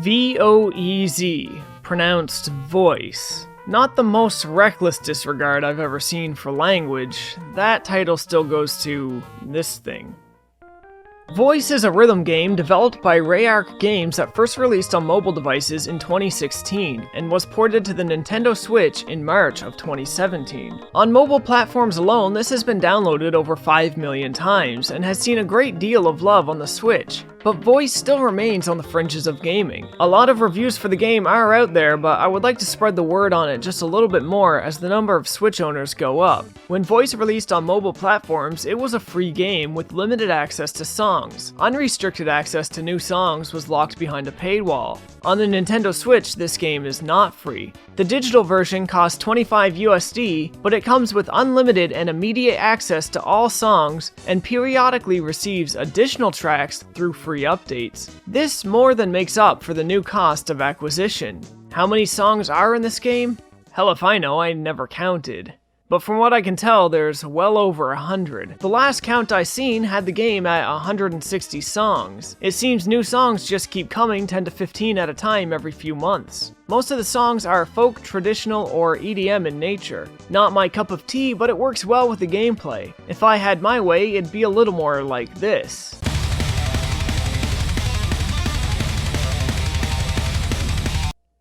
Voez, pronounced voice. Not the most reckless disregard I've ever seen for language. That title still goes to this thing. Voez is a rhythm game developed by Rayark Games that first released on mobile devices in 2016 and was ported to the Nintendo Switch in March of 2017. On mobile platforms alone, this has been downloaded over 5 million times and has seen a great deal of love on the Switch. But Voez still remains on the fringes of gaming. A lot of reviews for the game are out there, but I would like to spread the word on it just a little bit more as the number of Switch owners go up. When Voez released on mobile platforms, it was a free game with limited access to songs. Unrestricted access to new songs was locked behind a paywall. On the Nintendo Switch, this game is not free. The digital version costs 25 USD, but it comes with unlimited and immediate access to all songs and periodically receives additional tracks through free updates. This more than makes up for the new cost of acquisition. How many songs are in this game? Hell if I know, I never counted. But from what I can tell, there's well over 100. The last count I seen had the game at 160 songs. It seems new songs just keep coming 10 to 15 at a time every few months. Most of the songs are folk, traditional, or EDM in nature. Not my cup of tea, but it works well with the gameplay. If I had my way, it'd be a little more like this.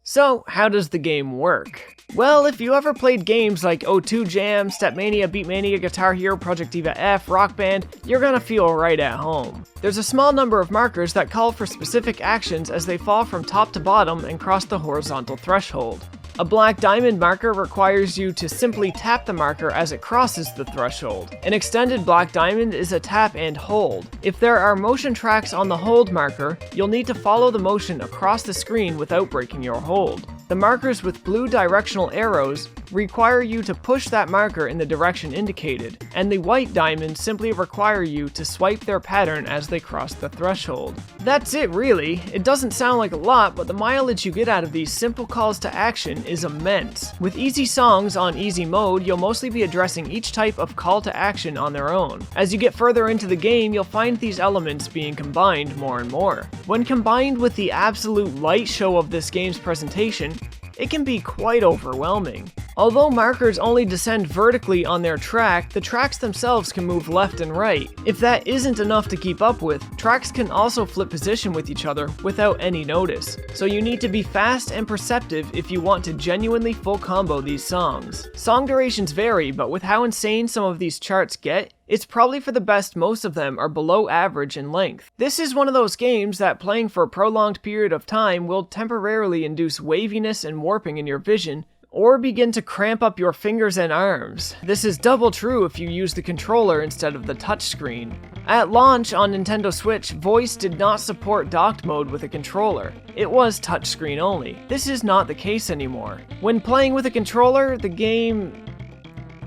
So, how does the game work? Well, if you ever played games like O2 Jam, Stepmania, Beatmania, Guitar Hero, Project Diva F, Rock Band, you're gonna feel right at home. There's a small number of markers that call for specific actions as they fall from top to bottom and cross the horizontal threshold. A black diamond marker requires you to simply tap the marker as it crosses the threshold. An extended black diamond is a tap and hold. If there are motion tracks on the hold marker, you'll need to follow the motion across the screen without breaking your hold. The markers with blue directional arrows require you to push that marker in the direction indicated, and the white diamonds simply require you to swipe their pattern as they cross the threshold. That's it really. It doesn't sound like a lot, but the mileage you get out of these simple calls to action is immense. With easy songs on easy mode, you'll mostly be addressing each type of call to action on their own. As you get further into the game, you'll find these elements being combined more and more. When combined with the absolute light show of this game's presentation, it can be quite overwhelming. Although markers only descend vertically on their track, the tracks themselves can move left and right. If that isn't enough to keep up with, tracks can also flip position with each other without any notice. So you need to be fast and perceptive if you want to genuinely full combo these songs. Song durations vary, but with how insane some of these charts get, it's probably for the best most of them are below average in length. This is one of those games that playing for a prolonged period of time will temporarily induce waviness and warping in your vision, or begin to cramp up your fingers and arms. This is double true if you use the controller instead of the touchscreen. At launch on Nintendo Switch, Voez did not support docked mode with a controller. It was touchscreen only. This is not the case anymore. When playing with a controller, the game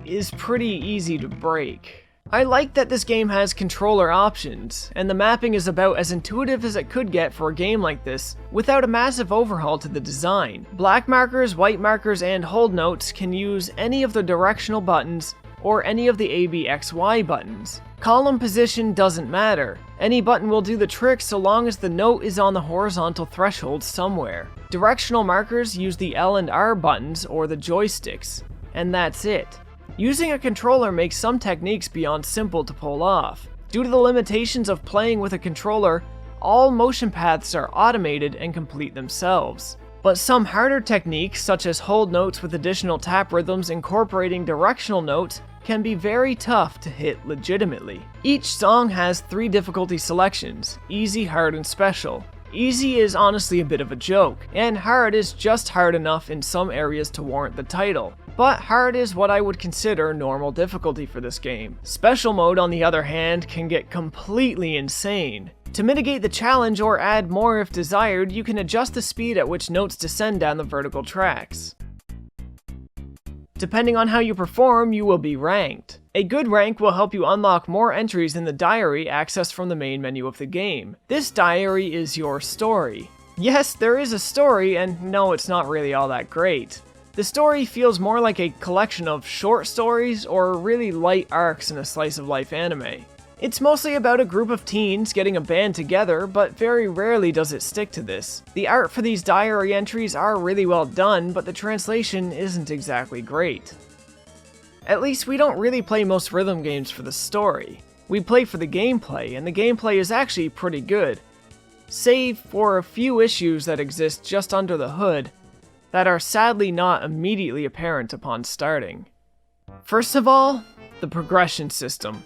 is pretty easy to break. I like that this game has controller options, and the mapping is about as intuitive as it could get for a game like this, without a massive overhaul to the design. Black markers, white markers, and hold notes can use any of the directional buttons, or any of the ABXY buttons. Column position doesn't matter. Any button will do the trick so long as the note is on the horizontal threshold somewhere. Directional markers use the L and R buttons or the joysticks, and that's it. Using a controller makes some techniques beyond simple to pull off. Due to the limitations of playing with a controller, all motion paths are automated and complete themselves. But some harder techniques, such as hold notes with additional tap rhythms incorporating directional notes, can be very tough to hit legitimately. Each song has 3 difficulty selections: easy, hard, and special. Easy is honestly a bit of a joke, and hard is just hard enough in some areas to warrant the title. But hard is what I would consider normal difficulty for this game. Special mode, on the other hand, can get completely insane. To mitigate the challenge or add more if desired, you can adjust the speed at which notes descend down the vertical tracks. Depending on how you perform, you will be ranked. A good rank will help you unlock more entries in the diary accessed from the main menu of the game. This diary is your story. Yes, there is a story, and no, it's not really all that great. The story feels more like a collection of short stories or really light arcs in a slice of life anime. It's mostly about a group of teens getting a band together, but very rarely does it stick to this. The art for these diary entries are really well done, but the translation isn't exactly great. At least we don't really play most rhythm games for the story. We play for the gameplay, and the gameplay is actually pretty good, save for a few issues that exist just under the hood that are sadly not immediately apparent upon starting. First of all, the progression system.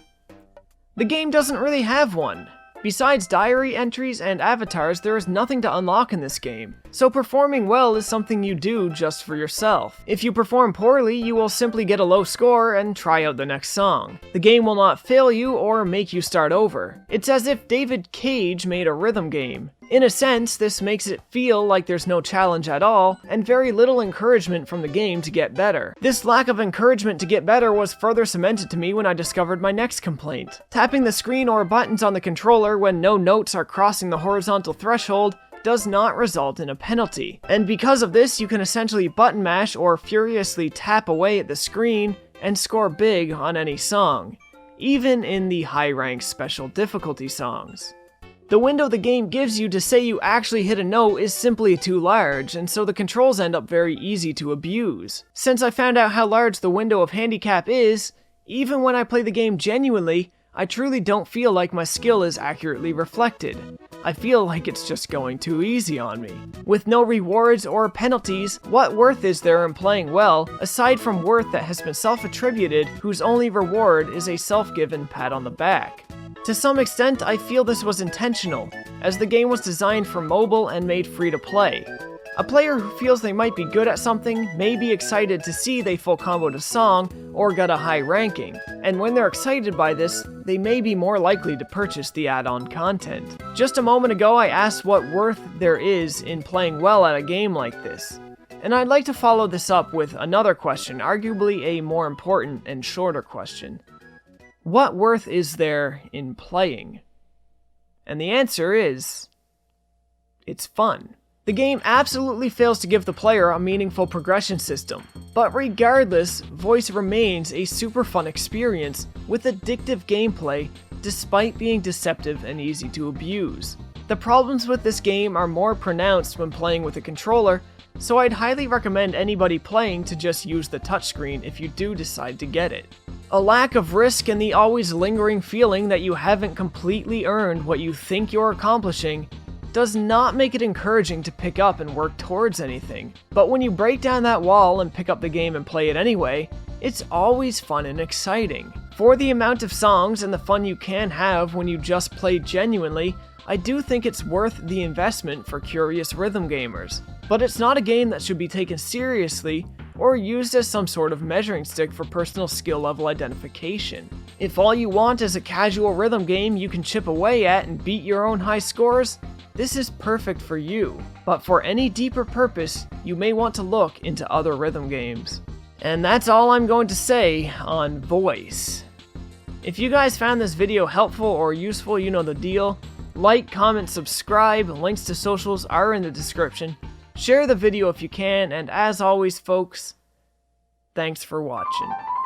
The game doesn't really have one. Besides diary entries and avatars, there is nothing to unlock in this game, so performing well is something you do just for yourself. If you perform poorly, you will simply get a low score and try out the next song. The game will not fail you or make you start over. It's as if David Cage made a rhythm game. In a sense, this makes it feel like there's no challenge at all, and very little encouragement from the game to get better. This lack of encouragement to get better was further cemented to me when I discovered my next complaint. Tapping the screen or buttons on the controller when no notes are crossing the horizontal threshold does not result in a penalty. And because of this, you can essentially button mash or furiously tap away at the screen and score big on any song, even in the high-ranked special difficulty songs. The window the game gives you to say you actually hit a note is simply too large, and so the controls end up very easy to abuse. Since I found out how large the window of handicap is, even when I play the game genuinely, I truly don't feel like my skill is accurately reflected. I feel like it's just going too easy on me. With no rewards or penalties, what worth is there in playing well, aside from worth that has been self-attributed, whose only reward is a self-given pat on the back? To some extent, I feel this was intentional, as the game was designed for mobile and made free to play. A player who feels they might be good at something may be excited to see they full comboed a song or got a high ranking, and when they're excited by this, they may be more likely to purchase the add-on content. Just a moment ago, I asked what worth there is in playing well at a game like this, and I'd like to follow this up with another question, arguably a more important and shorter question. What worth is there in playing? And the answer is, it's fun. The game absolutely fails to give the player a meaningful progression system, but regardless, Voez remains a super fun experience with addictive gameplay despite being deceptive and easy to abuse. The problems with this game are more pronounced when playing with a controller, so I'd highly recommend anybody playing to just use the touchscreen if you do decide to get it. A lack of risk and the always lingering feeling that you haven't completely earned what you think you're accomplishing does not make it encouraging to pick up and work towards anything. But when you break down that wall and pick up the game and play it anyway, it's always fun and exciting. For the amount of songs and the fun you can have when you just play genuinely, I do think it's worth the investment for curious rhythm gamers. But it's not a game that should be taken seriously or used as some sort of measuring stick for personal skill level identification. If all you want is a casual rhythm game you can chip away at and beat your own high scores, this is perfect for you. But for any deeper purpose, you may want to look into other rhythm games. And that's all I'm going to say on Voez. If you guys found this video helpful or useful, you know the deal. Like, comment, subscribe, links to socials are in the description. Share the video if you can, and as always folks, thanks for watching.